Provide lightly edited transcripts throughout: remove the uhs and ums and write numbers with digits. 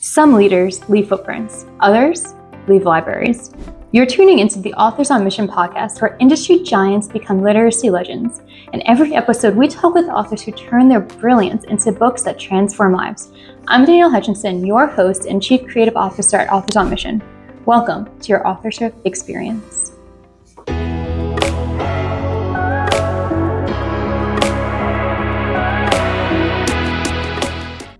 Some leaders leave footprints, others leave libraries. You're tuning into the Authors on Mission podcast, where industry giants become literacy legends. In every episode, we talk with authors who turn their brilliance into books that transform lives. I'm Danielle Hutchinson, your host and Chief Creative Officer at Authors on Mission. Welcome to your authorship experience.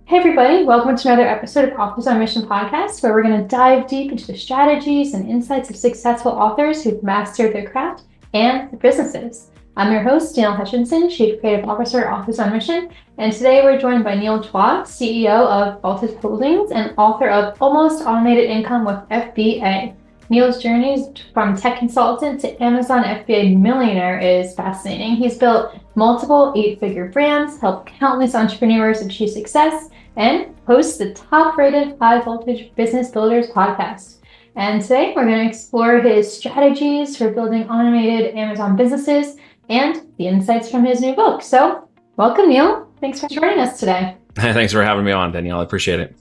Hey everybody, welcome to another episode of Authors on Mission podcast, where we're going to dive deep into the strategies and insights of successful authors who've mastered their craft and their businesses. I'm your host, Danielle Hutchinson, Chief Creative Officer at Authors on Mission, and today we're joined by Neil Chua, CEO of Voltage Holdings and author of Almost Automated Income with FBA. Neil's journey from tech consultant to Amazon FBA millionaire is fascinating. He's built multiple 8-figure brands, helped countless entrepreneurs achieve success, and hosts the top-rated High Voltage Business Builders podcast. And today we're going to explore his strategies for building automated Amazon businesses and the insights from his new book. So welcome, Neil. Thanks for joining us today. Thanks for having me on, Danielle. I appreciate it.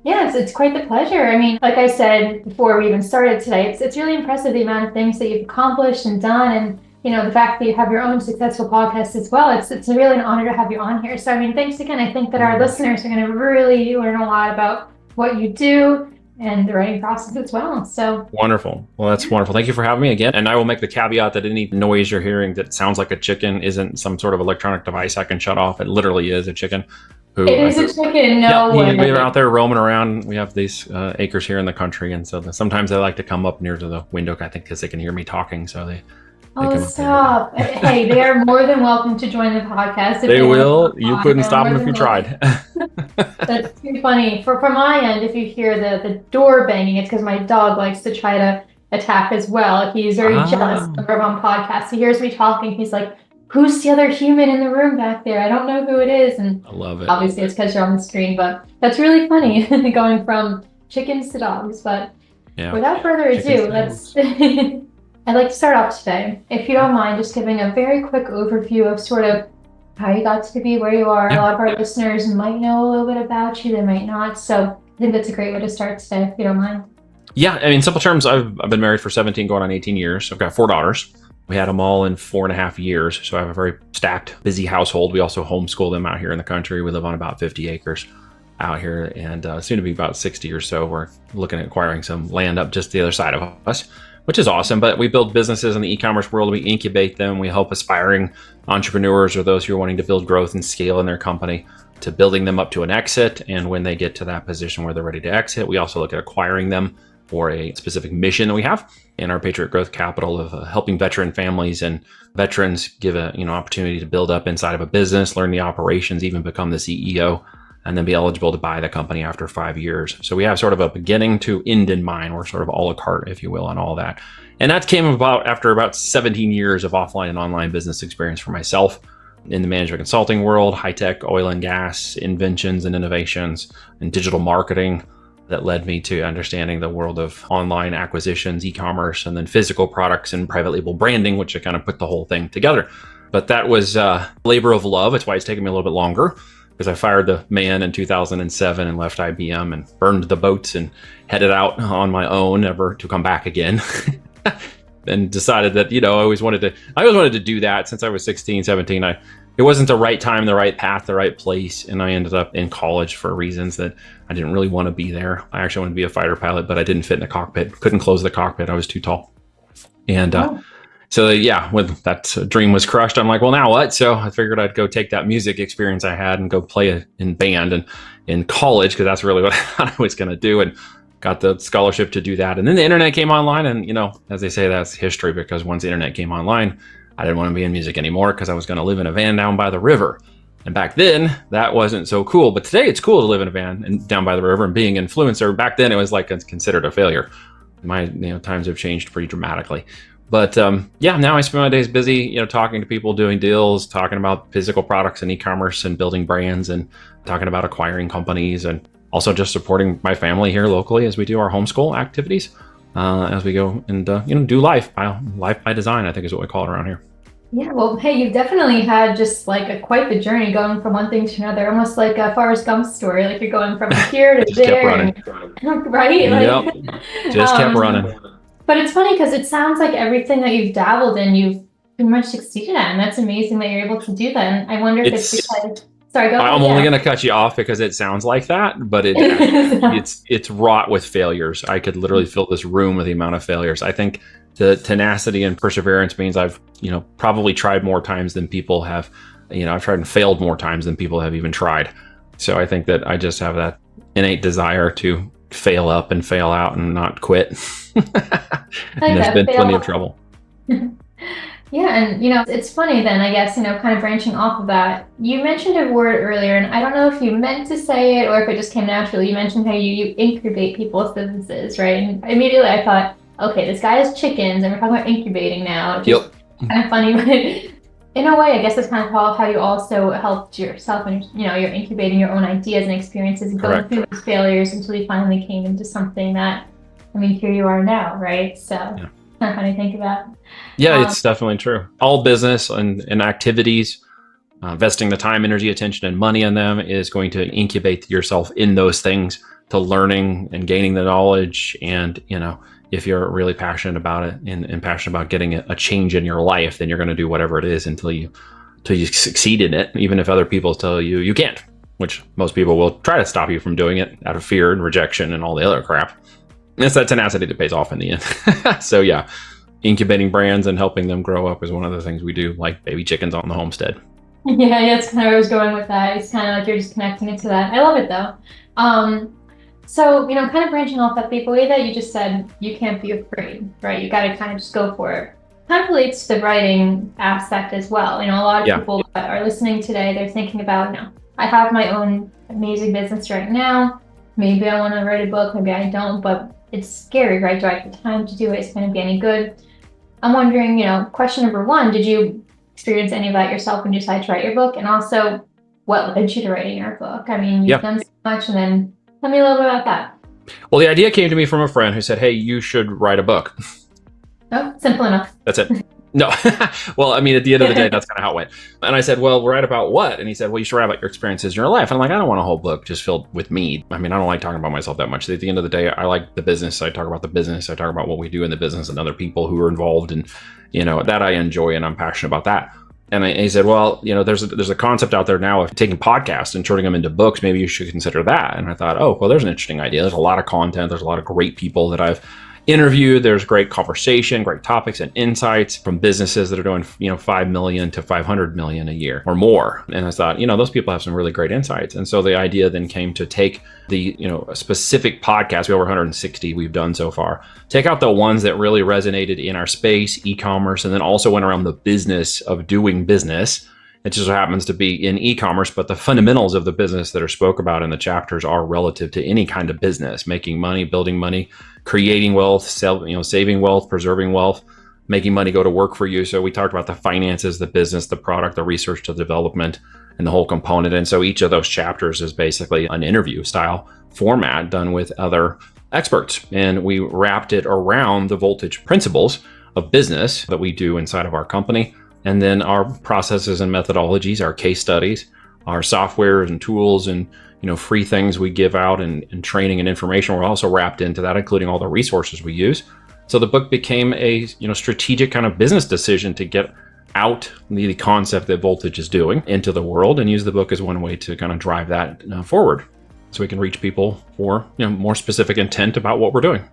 Yes, it's quite the pleasure. I mean, like I said before we even started today, it's really impressive the amount of things that you've accomplished and done, and the fact that you have your own successful podcast as well. It's really an honor to have you on here. So I mean, thanks again. I think that our listeners are going to really learn a lot about what you do and the writing process as well. So wonderful. Well, that's wonderful. Thank you for having me again. And I will make the caveat that any noise you're hearing that sounds like a chicken isn't some sort of electronic device I can shut off. It literally is a chicken. It is a chicken, no way. We're out there roaming around. We have these acres here in the country, and so sometimes they like to come up near to the window, I think, because they can hear me talking. So they stop. Hey, they are more than welcome to join the podcast. They will. You couldn't stop them if you tried. That's too funny. For my end, if you hear the door banging, it's because my dog likes to try to attack as well. He's very jealous of our own podcast. He hears me talking. He's like, who's the other human in the room back there? I don't know who it is. And I love it. Obviously, it's because you're on the screen, but that's really funny going from chickens to dogs. But without further ado, I'd like to start off today, if you don't mind, just giving a very quick overview of sort of how you got to be where you are. A lot of our listeners might know a little bit about you, they might not. So I think that's a great way to start today, if you don't mind. Yeah, I mean, in simple terms, I've been married for 17, going on 18 years. I've got 4 daughters. We had them all in 4.5 years. So I have a very stacked, busy household. We also homeschool them out here in the country. We live on about 50 acres out here, and soon to be about 60 or so. We're looking at acquiring some land up just the other side of us, which is awesome. But we build businesses in the e-commerce world. We incubate them. We help aspiring entrepreneurs or those who are wanting to build growth and scale in their company to building them up to an exit. And when they get to that position where they're ready to exit, we also look at acquiring them for a specific mission that we have in our Patriot Growth Capital of helping veteran families and veterans give a opportunity to build up inside of a business, learn the operations, even become the CEO, and then be eligible to buy the company after 5 years. So we have sort of a beginning to end in mind. We're sort of a la carte, if you will, on all that. And that came about after about 17 years of offline and online business experience for myself in the management consulting world, high-tech, oil and gas, inventions and innovations, and digital marketing. That led me to understanding the world of online acquisitions, e-commerce, and then physical products and private label branding, which I kind of put the whole thing together. But that was labor of love. That's why it's taken me a little bit longer, because I fired the man in 2007 and left IBM and burned the boats and headed out on my own, never to come back again. And decided that, I always wanted to do that since I was 16, 17. It wasn't the right time, the right path, the right place. And I ended up in college for reasons that I didn't really want to be there. I actually wanted to be a fighter pilot, but I didn't fit in the cockpit. Couldn't close the cockpit. I was too tall. And when that dream was crushed, I'm like, well, now what? So I figured I'd go take that music experience I had and go play in band and in college, because that's really what I thought I was going to do. And got the scholarship to do that. And then the internet came online, and, as they say, that's history, because once the internet came online, I didn't want to be in music anymore because I was going to live in a van down by the river. And back then, that wasn't so cool. But today, it's cool to live in a van and down by the river and being an influencer. Back then, it was like considered a failure. My times have changed pretty dramatically. But now I spend my days busy, talking to people, doing deals, talking about physical products and e-commerce and building brands, and talking about acquiring companies, and also just supporting my family here locally as we do our homeschool activities. As we go and do life by design, I think is what we call it around here. Yeah, well, hey, you've definitely had just like quite the journey going from one thing to another, almost like a Forrest Gump story. Like you're going from like here to Just kept there, running. and right, Yep. like, Just kept running. but it's funny because it sounds like everything that you've dabbled in, you've pretty much succeeded at, and that's amazing that you're able to do that. And I wonder if it's It's because, sorry, go ahead. I'm only Yeah. going to cut you off because it sounds like that, but it's wrought with failures. I could literally fill this room with the amount of failures. I think the tenacity and perseverance means I've, probably tried more times than people have. I've tried and failed more times than people have even tried. So I think that I just have that innate desire to fail up and fail out and not quit. And there's been plenty of trouble. Yeah, and it's funny then, I guess, kind of branching off of that. You mentioned a word earlier, and I don't know if you meant to say it or if it just came naturally. You mentioned how you incubate people's businesses, right? And immediately I thought, okay, this guy has chickens, and we're talking about incubating now. It's just kind of funny, but in a way, I guess that's kind of how you also helped yourself, and you're incubating your own ideas and experiences and going through those failures until you finally came into something that, here you are now, right? So. Yeah. Kind of funny to think about. Yeah, it's definitely true. All business and activities, investing the time, energy, attention, and money in them is going to incubate yourself in those things to learning and gaining the knowledge. And, if you're really passionate about it and passionate about getting a change in your life, then you're going to do whatever it is until you succeed in it, even if other people tell you you can't, which most people will try to stop you from doing it out of fear and rejection and all the other crap. It's that tenacity that pays off in the end. So yeah, incubating brands and helping them grow up is one of the things we do, like baby chickens on the homestead. Yeah, that's kind of where I was going with that. It's kind of like you're just connecting it to that. I love it though. So, kind of branching off that the way that you just said, you can't be afraid, right? You got to kind of just go for it. Kind of relates to the writing aspect as well. A lot of people that are listening today, they're thinking about, I have my own amazing business right now. Maybe I want to write a book, maybe I don't, but it's scary, right? Do I have the time to do it? Is it going to be any good? I'm wondering, question number one, did you experience any of that yourself when you decided to write your book? And also, what led you to writing your book? You've done so much, and then tell me a little bit about that. Well, the idea came to me from a friend who said, hey, you should write a book. Oh, simple enough. That's it. No. Well, at the end of the day, that's kind of how it went. And I said, well, write about what? And he said, well, you should write about your experiences in your life. And I'm like, I don't want a whole book just filled with me. I don't like talking about myself that much. At the end of the day, I like the business. I talk about the business. I talk about what we do in the business and other people who are involved. And, that I enjoy and I'm passionate about that. And he said, well, there's a concept out there now of taking podcasts and turning them into books. Maybe you should consider that. And I thought, oh, well, there's an interesting idea. There's a lot of content. There's a lot of great people that I've interview. There's great conversation, great topics and insights from businesses that are doing, 5 million to 500 million a year or more. And I thought, those people have some really great insights. And so the idea then came to take the, a specific podcast, we have over 160 we've done so far, take out the ones that really resonated in our space, e-commerce, and then also went around the business of doing business. It just so happens to be in e-commerce, but the fundamentals of the business that are spoke about in the chapters are relative to any kind of business, making money, building money, creating wealth, saving wealth, preserving wealth, making money go to work for you. So we talked about the finances, the business, the product, the research, the development, and the whole component. And so each of those chapters is basically an interview style format done with other experts. And we wrapped it around the voltage principles of business that we do inside of our company. And then our processes and methodologies, our case studies, our software and tools and free things we give out and training and information were also wrapped into that, including all the resources we use. So the book became a strategic kind of business decision to get out the concept that Voltage is doing into the world and use the book as one way to kind of drive that forward so we can reach people for more specific intent about what we're doing.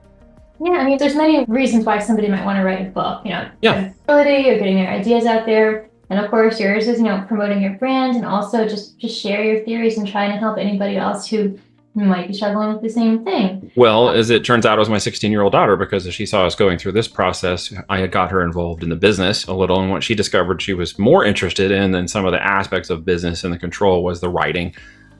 Yeah, there's many reasons why somebody might want to write a book, visibility or getting their ideas out there. And of course, yours is, promoting your brand and also just share your theories and trying to help anybody else who might be struggling with the same thing. Well, as it turns out, it was my 16-year-old daughter, because as she saw us going through this process, I had got her involved in the business a little. And what she discovered she was more interested in than some of the aspects of business and the control was the writing,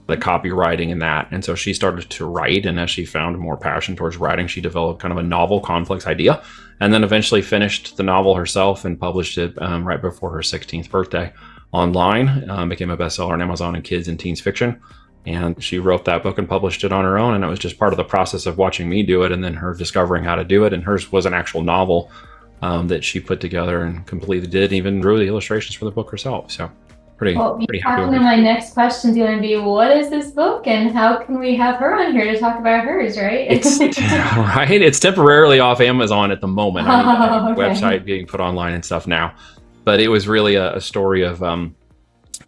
the copywriting and that. And so she started to write. And as she found more passion towards writing, she developed kind of a novel complex idea and then eventually finished the novel herself and published it right before her 16th birthday online. Became a bestseller on Amazon in kids and teens fiction. And she wrote that book and published it on her own. And it was just part of the process of watching me do it and then her discovering how to do it. And hers was an actual novel that she put together and completely did, even drew the illustrations for the book herself. So pretty happy with it. My next question is going to be, what is this book and how can we have her on here to talk about hers, right? It's temporarily off Amazon at the moment. I mean, okay. Website being put online and stuff now. But it was really a story of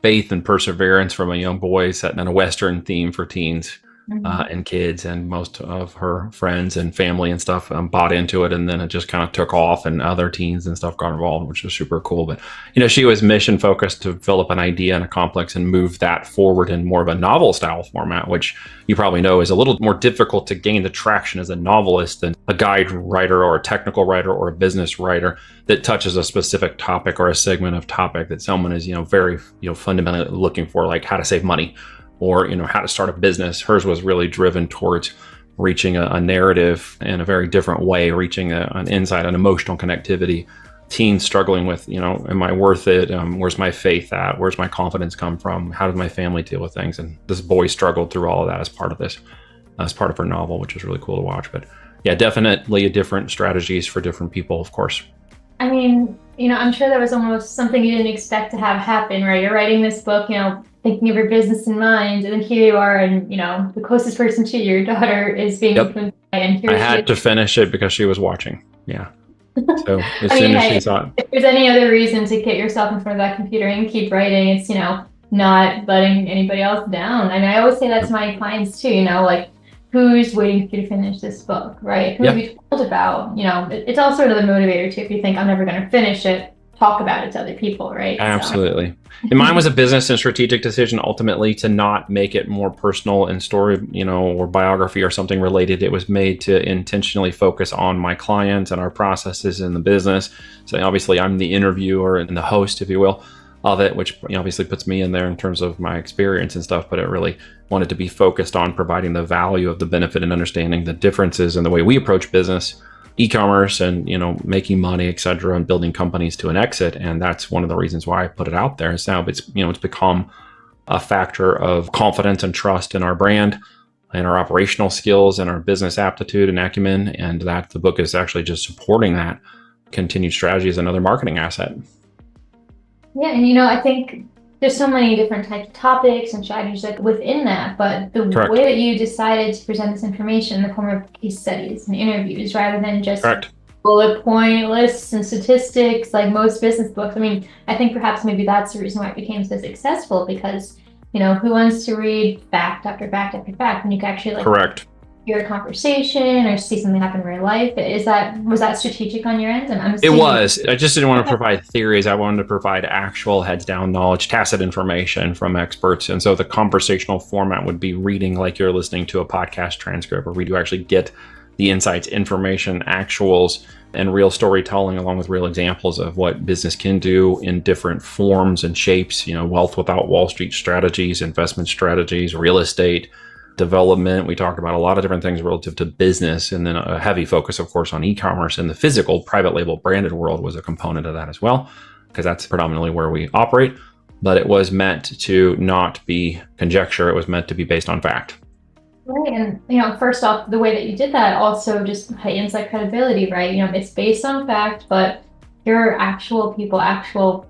faith and perseverance from a young boy set in a Western theme for teens. And kids, and most of her friends and family and stuff bought into it, and then it just kind of took off, and other teens and stuff got involved, which was super cool. But she was mission focused to develop an idea and a complex and move that forward in more of a novel style format, which you probably know is a little more difficult to gain the traction as a novelist than a guide writer or a technical writer or a business writer that touches a specific topic or a segment of topic that someone is very fundamentally looking for, like how to save money, or how to start a business. Hers was really driven towards reaching a narrative in a very different way, reaching an insight, an emotional connectivity. Teens struggling with, am I worth it? Where's my faith at? Where's my confidence come from? How did my family deal with things? And this boy struggled through all of that as part of her novel, which was really cool to watch. But yeah, definitely different strategies for different people, of course. I mean, I'm sure that was almost something you didn't expect to have happen, right? You're writing this book, thinking of your business in mind, and then here you are, and the closest person to your daughter is being influenced by it, and here I had to finish it because she was watching. Yeah. So as soon as she saw it. If there's any other reason to get yourself in front of that computer and keep writing, it's not letting anybody else down. I mean, I always say that to my clients too. Like, who's waiting for you to finish this book, right? Who have you told about? It's all sort of the motivator too. If you think I'm never going to finish it, talk about it to other people, right? Absolutely. So. And mine was a business and strategic decision ultimately to not make it more personal and story, or biography or something related. It was made to intentionally focus on my clients and our processes in the business. So obviously I'm the interviewer and the host, if you will, of it, which obviously puts me in there in terms of my experience and stuff, but it really wanted to be focused on providing the value of the benefit and understanding the differences in the way we approach business, e-commerce, and making money, etc., and building companies to an exit. And that's one of the reasons why I put it out there. Is now it's become a factor of confidence and trust in our brand and our operational skills and our business aptitude and acumen, and that the book is actually just supporting that continued strategy as another marketing asset. Yeah, and I think there's so many different types of topics and strategies within that, but the way that you decided to present this information in the form of case studies and interviews rather than just bullet point lists and statistics like most business books. I mean, I think perhaps maybe that's the reason why it became so successful, because who wants to read fact after fact after fact when you can actually hear a conversation or see something happen in real life? Was that strategic on your end? It was. I just didn't want to provide theories. I wanted to provide actual heads down knowledge, tacit information from experts. And so the conversational format would be reading like you're listening to a podcast transcript, where we do actually get the insights, information, actuals, and real storytelling, along with real examples of what business can do in different forms and shapes, wealth without Wall Street strategies, investment strategies, real estate, development. We talked about a lot of different things relative to business, and then a heavy focus, of course, on e-commerce, and the physical private label branded world was a component of that as well, because that's predominantly where we operate. But it was meant to not be conjecture. It was meant to be based on fact. Right. And, first off, the way that you did that also just heightens that credibility, right? It's based on fact, but there are actual people, actual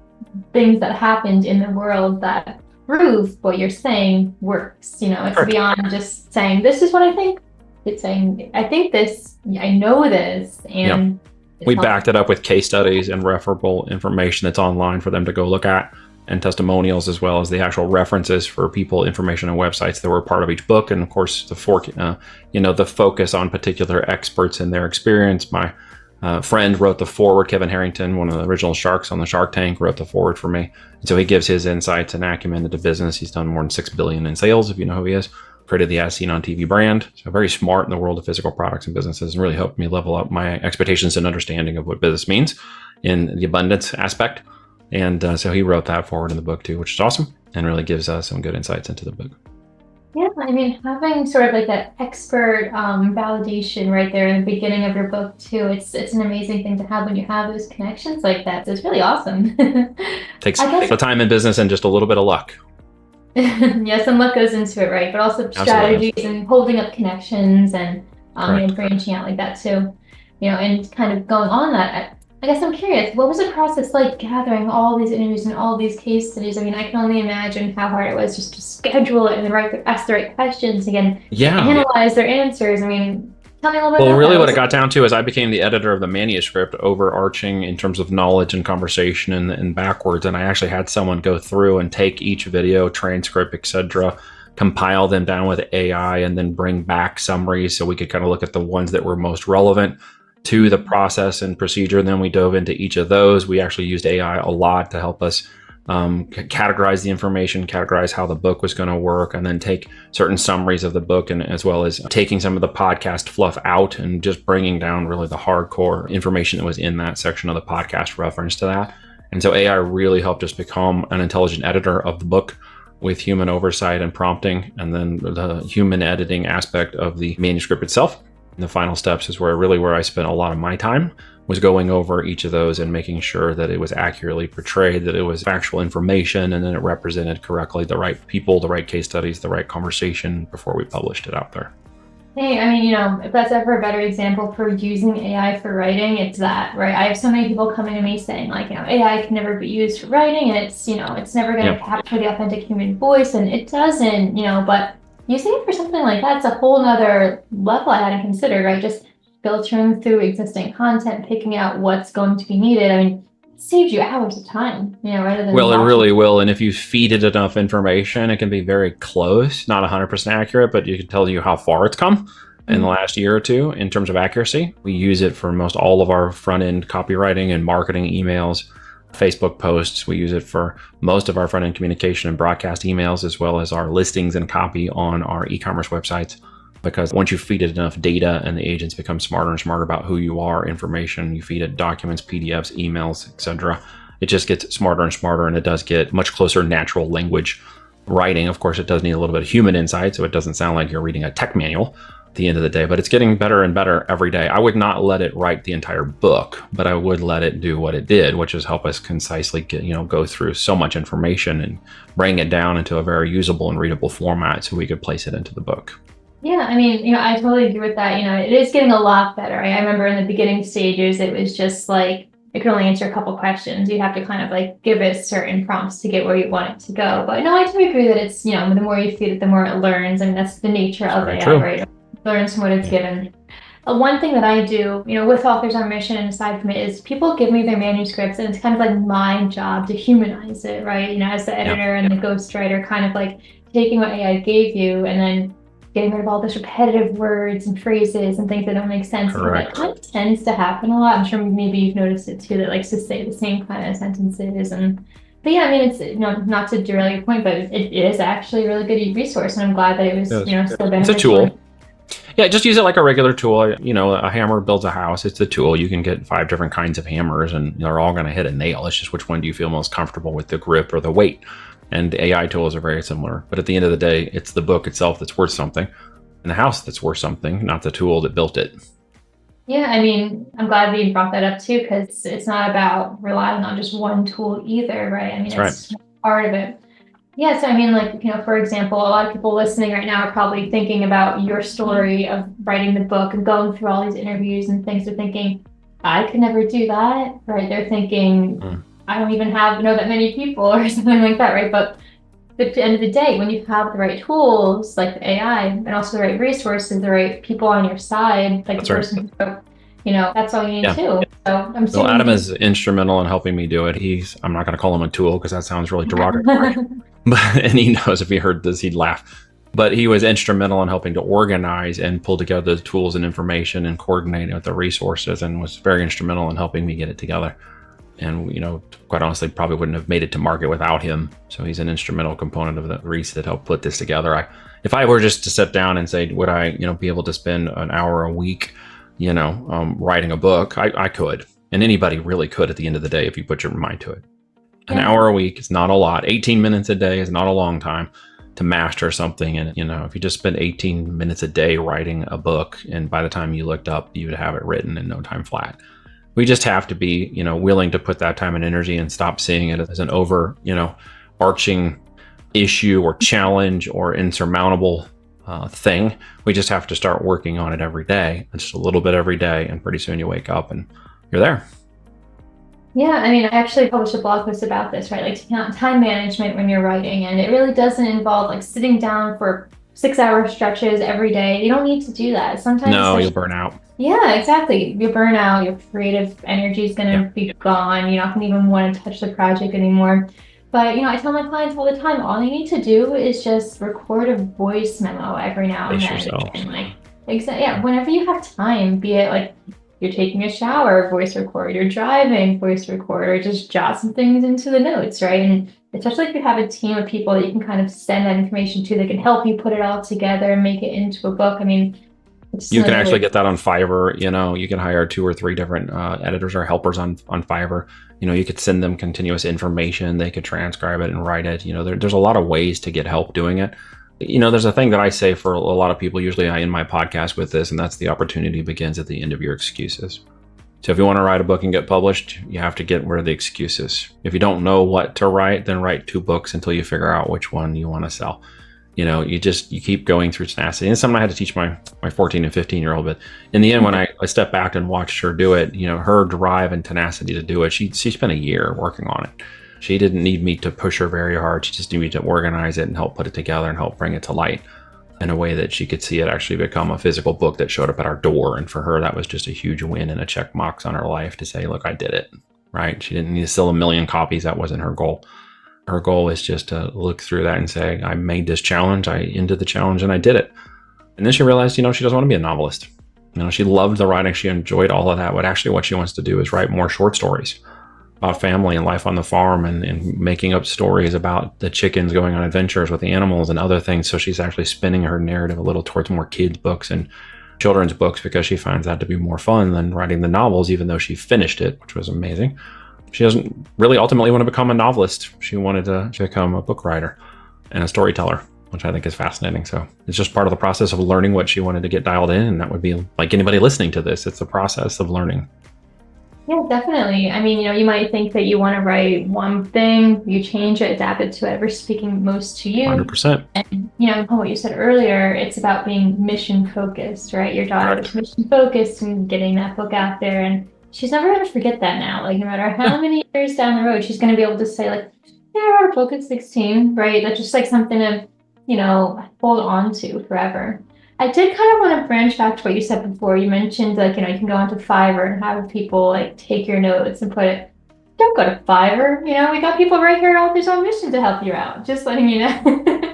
things that happened in the world that prove what you're saying works. It's beyond just saying, this is what I think. It's saying, I think this, I know this. And we backed it up with case studies and referable information that's online for them to go look at, and testimonials, as well as the actual references for people, information, and websites that were part of each book. And of course, the focus on particular experts and their experience. My friend wrote the foreword. Kevin Harrington, one of the original sharks on the Shark Tank, wrote the foreword for me. And so he gives his insights and acumen into business. He's done more than $6 billion in sales, if you know who he is. Created the As Seen on TV brand. So very smart in the world of physical products and businesses, and really helped me level up my expectations and understanding of what business means in the abundance aspect. And so he wrote that forward in the book too, which is awesome, and really gives us some good insights into the book. Yeah, I mean, having sort of like that expert validation right there in the beginning of your book too, it's an amazing thing to have when you have those connections like that. So it's really awesome. Takes the time in business and just a little bit of luck. Yeah, some luck goes into it, right? But also strategies and holding up connections and branching out like that too. And kind of going on that, I guess I'm curious, what was the process like gathering all these interviews and all these case studies? I mean, I can only imagine how hard it was just to schedule it and then ask the right questions again, Yeah. analyze their answers. I mean, tell me a little bit Well, about really, that. what it got down to is I became the editor of the manuscript, overarching in terms of knowledge and conversation and backwards. And I actually had someone go through and take each video, transcript, etc., compile them down with AI, and then bring back summaries so we could kind of look at the ones that were most relevant to the process and procedure. And then we dove into each of those. We actually used AI a lot to help us categorize the information, categorize how the book was going to work, and then take certain summaries of the book, and as well as taking some of the podcast fluff out and just bringing down really the hardcore information that was in that section of the podcast reference to that. And so AI really helped us become an intelligent editor of the book with human oversight and prompting, and then the human editing aspect of the manuscript itself. And the final steps is where I spent a lot of my time, was going over each of those and making sure that it was accurately portrayed, that it was factual information, and then it represented correctly the right people, the right case studies, the right conversation before we published it out there. Hey, I mean, if that's ever a better example for using AI for writing, it's that, right? I have so many people coming to me saying, like, AI can never be used for writing, and it's never going to capture the authentic human voice, and it doesn't, but using it for something like that's a whole nother level I hadn't considered, right? Just filtering through existing content, picking out what's going to be needed. I mean, it saves you hours of time, rather than Well, it really will. And if you feed it enough information, it can be very close, not 100% accurate, but you can tell you how far it's come in the last year or two in terms of accuracy. We use it for most all of our front-end copywriting and marketing emails, Facebook posts. We use it for most of our front-end communication and broadcast emails, as well as our listings and copy on our e-commerce websites. Because once you feed it enough data and the agents become smarter and smarter about who you are, information, you feed it documents, PDFs, emails, etc., it just gets smarter and smarter, and it does get much closer natural language writing. Of course, it does need a little bit of human insight, so it doesn't sound like you're reading a tech manual at the end of the day, but it's getting better and better every day. I would not let it write the entire book, but I would let it do what it did, which is help us concisely go through so much information and bring it down into a very usable and readable format so we could place it into the book. Yeah, I mean, I totally agree with that. It is getting a lot better. I remember in the beginning stages, it was just like, it could only answer a couple questions. You'd have to kind of like give it certain prompts to get where you want it to go. But no, I do agree that it's, the more you feed it, the more it learns. And that's the nature of AI, right? It learns from what it's given. One thing that I do, with Authors on Mission and aside from it, is people give me their manuscripts, and it's kind of like my job to humanize it, right? As the editor and the ghostwriter, kind of like taking what AI gave you and then getting rid of all those repetitive words and phrases and things that don't make sense. Correct. That kind of tends to happen a lot. I'm sure maybe you've noticed it too, that likes to say the same kind of sentences. But yeah, I mean, it's not to derail your point, but it is actually a really good resource, and I'm glad that it was still beneficial. It's a tool. Yeah, just use it like a regular tool. A hammer builds a house. It's a tool. You can get 5 different kinds of hammers, and they're all going to hit a nail. It's just which one do you feel most comfortable with, the grip or the weight. And AI tools are very similar. But at the end of the day, it's the book itself that's worth something, and the house that's worth something, not the tool that built it. Yeah, I mean, I'm glad that you brought that up too, because it's not about relying on just one tool either, right? I mean, it's part of it. Yeah, so I mean, for example, a lot of people listening right now are probably thinking about your story of writing the book and going through all these interviews and things. They're thinking, I could never do that, right? They're thinking, I don't even know that many people or something like that, right? But at the end of the day, when you have the right tools like the AI and also the right resources, the right people on your side, like the person who, that's all you need too. So Adam is instrumental in helping me do it. I'm not going to call him a tool because that sounds really derogatory. And he knows if he heard this, he'd laugh. But he was instrumental in helping to organize and pull together the tools and information and coordinate it with the resources, and was very instrumental in helping me get it together. And, quite honestly, probably wouldn't have made it to market without him. So he's an instrumental component of the Reese that helped put this together. If I were just to sit down and say, would I, be able to spend an hour a week, writing a book? I could. And anybody really could at the end of the day if you put your mind to it. An hour a week is not a lot. 18 minutes a day is not a long time to master something. And, if you just spend 18 minutes a day writing a book, and by the time you looked up, you would have it written in no time flat. We just have to be, willing to put that time and energy and stop seeing it as an arching issue or challenge or insurmountable thing. We just have to start working on it every day, just a little bit every day, and pretty soon you wake up and you're there. Yeah, I mean, I actually published a blog post about this, right? Like time management when you're writing, and it really doesn't involve like sitting down for 6 hour stretches every day. You don't need to do that. Sometimes, No, you'll especially, burn out. yeah, exactly. You burn out, your creative energy is Yeah, going to be gone. You're not going to even want to touch the project anymore. But, I tell my clients all the time, all you need to do is just record a voice memo every now and pace then. yourselves. And like, yeah, whenever you have time, be it like you're taking a shower, voice record, you're driving, voice record, or just jot some things into the notes, right? And especially if you have a team of people that you can kind of send that information to that can help you put it all together and make it into a book. I mean, it's You can another actually way. get that on Fiverr. You can hire 2 or 3 different editors or helpers on Fiverr. You could send them continuous information. They could transcribe it and write it. There's a lot of ways to get help doing it. There's a thing that I say for a lot of people, usually I end my podcast with this, and that's the opportunity begins at the end of your excuses. So if you want to write a book and get published, you have to get rid of the excuses. If you don't know what to write, then write 2 books until you figure out which one you want to sell. You keep going through tenacity. And it's something I had to teach my 14 and 15-year-old. But in the end, when I stepped back and watched her do it, her drive and tenacity to do it, she spent a year working on it. She didn't need me to push her very hard. She just needed me to organize it and help put it together and help bring it to light in a way that she could see it actually become a physical book that showed up at our door. And for her, that was just a huge win and a check box on her life to say, look, I did it, right? She didn't need to sell 1 million copies. That wasn't her goal. Her goal is just to look through that and say, I made this challenge, I ended the challenge, and I did it. And then she realized, she doesn't want to be a novelist. She loved the writing. She enjoyed all of that. But actually what she wants to do is write more short stories about family and life on the farm and making up stories about the chickens going on adventures with the animals and other things. So she's actually spinning her narrative a little towards more kids' books and children's books because she finds that to be more fun than writing the novels, even though she finished it, which was amazing. She doesn't really ultimately want to become a novelist. She wanted to become a book writer and a storyteller, which I think is fascinating. So it's just part of the process of learning what she wanted to get dialed in. And that would be like anybody listening to this. It's the process of learning. Yeah, definitely. I mean, you might think that you want to write one thing, you change it, adapt it to whatever's speaking most to you. 100%. And, what you said earlier, it's about being mission focused, right? Your daughter Correct. was mission focused and getting that book out there. And she's never going to forget that now. Like, no matter how many years down the road, she's going to be able to say, like, yeah, I wrote a book at 16, right? That's just like something to, hold on to forever. I did kind of want to branch back to what you said before. You mentioned like, you can go onto Fiverr and have people like take your notes and put it. Don't go to Fiverr. We got people right here at Authors on Mission to help you out. Just letting you know.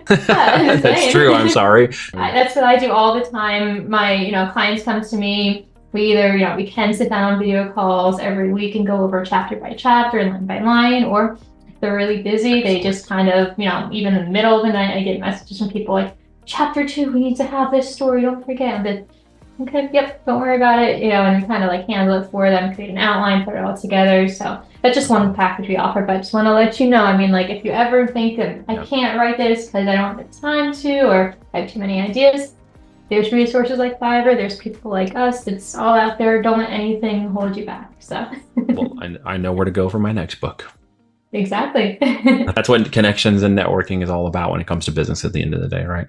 Yeah, That's true. I'm sorry. That's what I do all the time. My, clients come to me. We either, we can sit down on video calls every week and go over chapter by chapter and line by line, or if they're really busy, they just kind of, even in the middle of the night, I get messages from people like, chapter 2, we need to have this story, don't forget. But okay, yep, don't worry about it, and we kind of like handle it for them, create an outline, put it all together. So that's just one package we offer, but I just want to let you know, I mean, like if you ever think that I can't write this because I don't have the time to, or I have too many ideas, there's resources like Fiverr, there's people like us, it's all out there. Don't let anything hold you back. So Well, I know where to go for my next book. Exactly. That's what connections and networking is all about when it comes to business at the end of the day, right?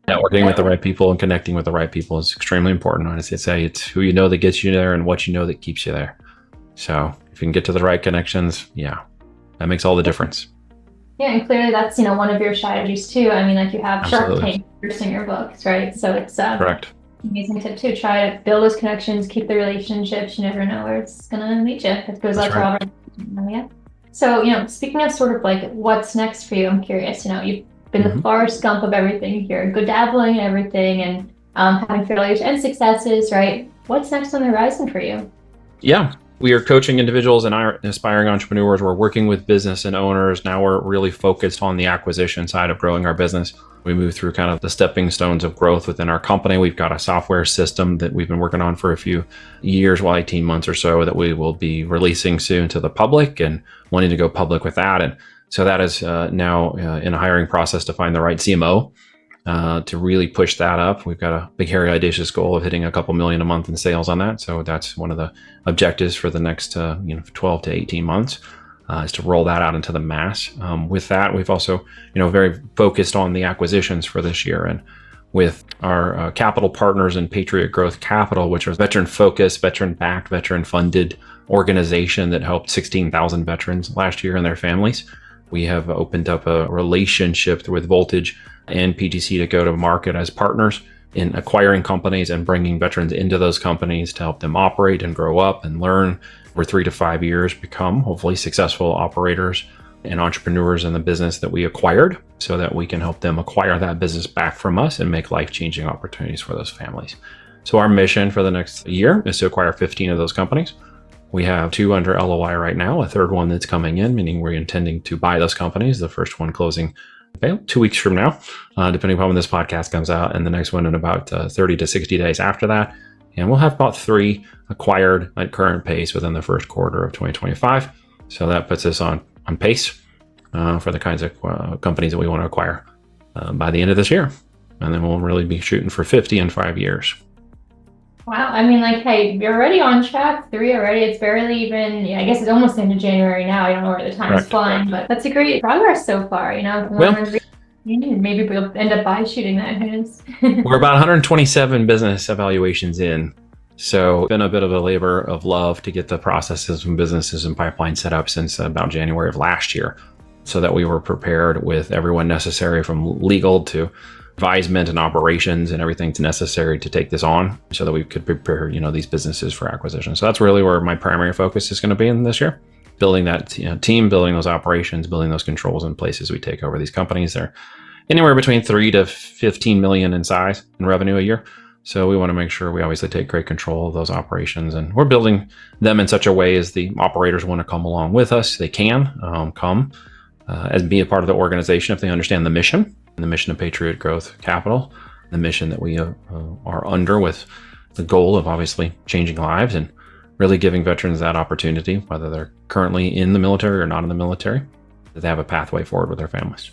Networking with the right people and connecting with the right people is extremely important. I say it's who you know that gets you there and what you know that keeps you there. So if you can get to the right connections, yeah, that makes all the difference. Yeah, and clearly that's, one of your strategies too. I mean, like you have Shark Absolutely. Tank first in your books, right? So it's Correct. amazing tip too. Try to build those connections, keep the relationships. You never know where it's gonna lead you. It goes out That's to all right. our yeah. So, speaking of sort of like what's next for you, I'm curious, you've been the Forrest Gump of everything here, good dabbling and everything, and having failures and successes, right? What's next on the horizon for you? Yeah. We are coaching individuals and aspiring entrepreneurs. We're working with business and owners. Now we're really focused on the acquisition side of growing our business. We move through kind of the stepping stones of growth within our company. We've got a software system that we've been working on for a few years, 18 months or so, that we will be releasing soon to the public and wanting to go public with that. And so that is now in a hiring process to find the right CMO. To really push that up. We've got a big, hairy, audacious goal of hitting a couple million a month in sales on that. So that's one of the objectives for the next 12 to 18 months is to roll that out into the mass. With that, we've also very focused on the acquisitions for this year, and with our capital partners in Patriot Growth Capital, which is veteran-focused, veteran-backed, veteran-funded organization that helped 16,000 veterans last year and their families. We have opened up a relationship with Voltage and PGC to go to market as partners in acquiring companies and bringing veterans into those companies to help them operate and grow up and learn over 3 to 5 years, become hopefully successful operators and entrepreneurs in the business that we acquired, so that we can help them acquire that business back from us and make life-changing opportunities for those families. So our mission for the next year is to acquire 15 of those companies. We have 2 under LOI right now, a third one that's coming in, meaning we're intending to buy those companies, the first one closing 2 weeks from now, depending upon when this podcast comes out, and the next one in about 30 to 60 days after that. And we'll have about 3 acquired at current pace within the first quarter of 2025. So that puts us on pace for the kinds of companies that we want to acquire by the end of this year. And then we'll really be shooting for 50 in 5 years. Wow. I mean, like, hey, you're already on track. 3 already. It's barely even, I guess it's almost the end of January now. I don't know where the time is flying, but that's a great progress so far. Maybe we'll end up by shooting that. We're about 127 business evaluations in. So it's been a bit of a labor of love to get the processes and businesses and pipeline set up since about January of last year, so that we were prepared with everyone necessary, from legal to advisement and operations and everything necessary to take this on, so that we could prepare, these businesses for acquisition. So that's really where my primary focus is going to be in this year, building that team, building those operations, building those controls in place as we take over these companies. They're anywhere between 3 to 15 million in size and revenue a year. So we want to make sure we obviously take great control of those operations, and we're building them in such a way as the operators want to come along with us. They can come as be a part of the organization if they understand the mission of Patriot Growth Capital, the mission that we are under, with the goal of obviously changing lives and really giving veterans that opportunity, whether they're currently in the military or not in the military, that they have a pathway forward with their families.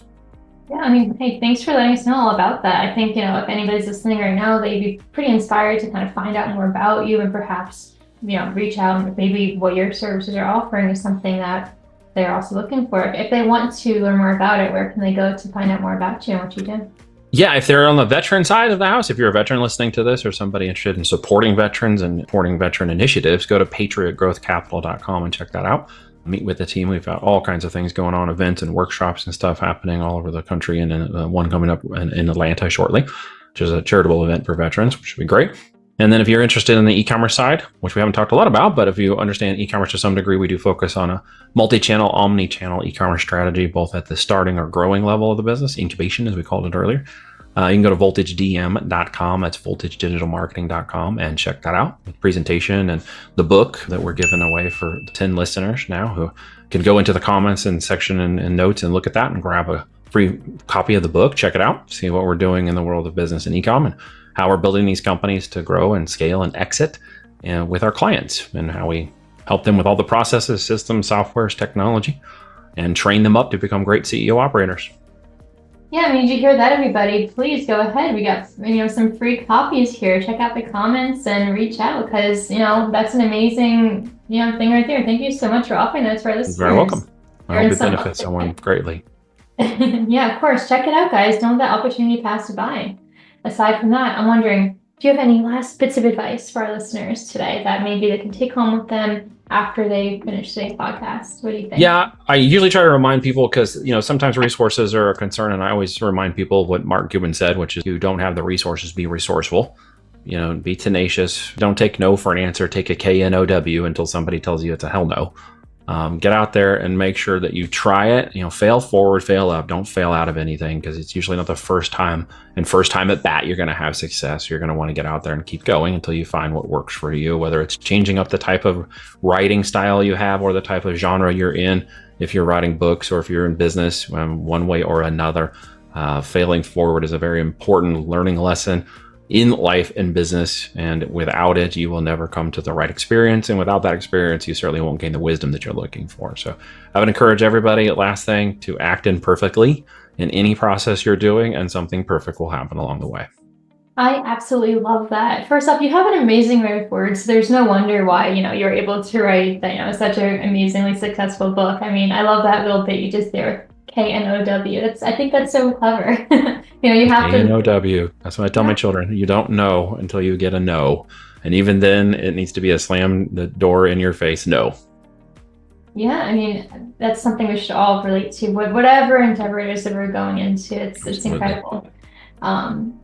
Yeah, I mean, hey, thanks for letting us know all about that. I think, if anybody's listening right now, they'd be pretty inspired to kind of find out more about you and perhaps, reach out, and maybe what your services are offering is something that they're also looking for. If they want to learn more about it, where can they go to find out more about you and what you do? Yeah, if they're on the veteran side of the house, if you're a veteran listening to this or somebody interested in supporting veterans and supporting veteran initiatives, go to patriotgrowthcapital.com and check that out. Meet with the team. We've got all kinds of things going on, events and workshops and stuff happening all over the country, and one coming up in Atlanta shortly, which is a charitable event for veterans, which would be great. And then if you're interested in the e-commerce side, which we haven't talked a lot about, but if you understand e-commerce to some degree, we do focus on a multi-channel, omni-channel e-commerce strategy, both at the starting or growing level of the business, incubation, as we called it earlier. You can go to voltagedm.com, that's voltagedigitalmarketing.com, and check that out. The presentation and the book that we're giving away for 10 listeners now, who can go into the comments and section and notes and look at that and grab a free copy of the book, check it out, see what we're doing in the world of business and e-com, and how we're building these companies to grow and scale and exit with our clients, and how we help them with all the processes, systems, softwares, technology, and train them up to become great CEO operators. Yeah, I mean, did you hear that, everybody? Please go ahead. We got some free copies here. Check out the comments and reach out, because that's an amazing thing right there. Thank you so much for offering that to our listeners. You're very welcome. I hope it benefits someone greatly. Yeah, of course. Check it out, guys. Don't let that opportunity pass you by. Aside from that, I'm wondering, do you have any last bits of advice for our listeners today that maybe they can take home with them after they finish today's podcast? What do you think? Yeah, I usually try to remind people, because sometimes resources are a concern, and I always remind people of what Mark Cuban said, which is, you don't have the resources, be resourceful. Be tenacious. Don't take no for an answer. Take a KNOW until somebody tells you it's a hell no. Get out there and make sure that you try it. Fail forward, fail up. Don't fail out of anything, because it's usually not the first time at bat you're going to have success. You're going to want to get out there and keep going until you find what works for you, whether it's changing up the type of writing style you have or the type of genre you're in. If you're writing books or if you're in business, one way or another, failing forward is a very important learning lesson in life and business, and without it, you will never come to the right experience, and without that experience, you certainly won't gain the wisdom that you're looking for. So I would encourage everybody, last thing, to act imperfectly in any process you're doing, and something perfect will happen along the way. I absolutely love that. First off, you have an amazing way of words. There's no wonder why, you're able to write that, such an amazingly successful book. I mean, I love that little bit you just did with KNOW. I think that's so clever. You have to. A-N-O-W. That's what I tell my children. You don't know until you get a no. And even then, it needs to be a slam the door in your face no. Yeah, I mean, that's something we should all relate to. Whatever endeavor it is that we're going into, it's incredible.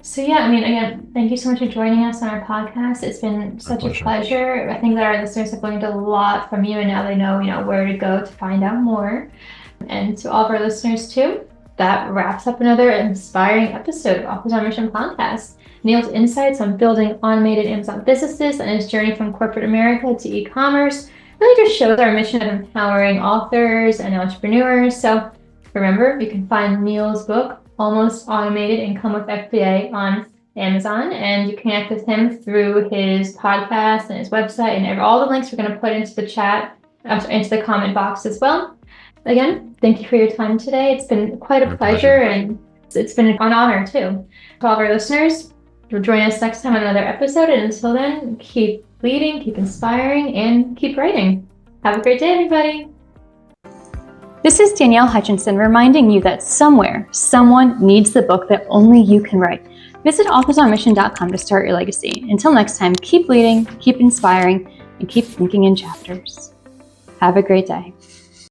So yeah, I mean, again, thank you so much for joining us on our podcast. It's been such a pleasure. I think that our listeners have learned a lot from you, and now they know, where to go to find out more. And to all of our listeners too, that wraps up another inspiring episode of Authors on Mission podcast. Neil's insights on building automated Amazon businesses and his journey from corporate America to e-commerce really just shows our mission of empowering authors and entrepreneurs. So remember, you can find Neil's book, Almost Automated Income with FBA, on Amazon, and you connect with him through his podcast and his website, and all the links we're going to put into the chat, into the comment box as well. Again, thank you for your time today. It's been quite a pleasure, and it's been an honor too. To all of our listeners, join us next time on another episode, and until then, keep leading, keep inspiring, and keep writing. Have a great day, everybody. This is Danielle Hutchinson reminding you that somewhere, someone needs the book that only you can write. Visit authorsonmission.com to start your legacy. Until next time, keep leading, keep inspiring, and keep thinking in chapters. Have a great day.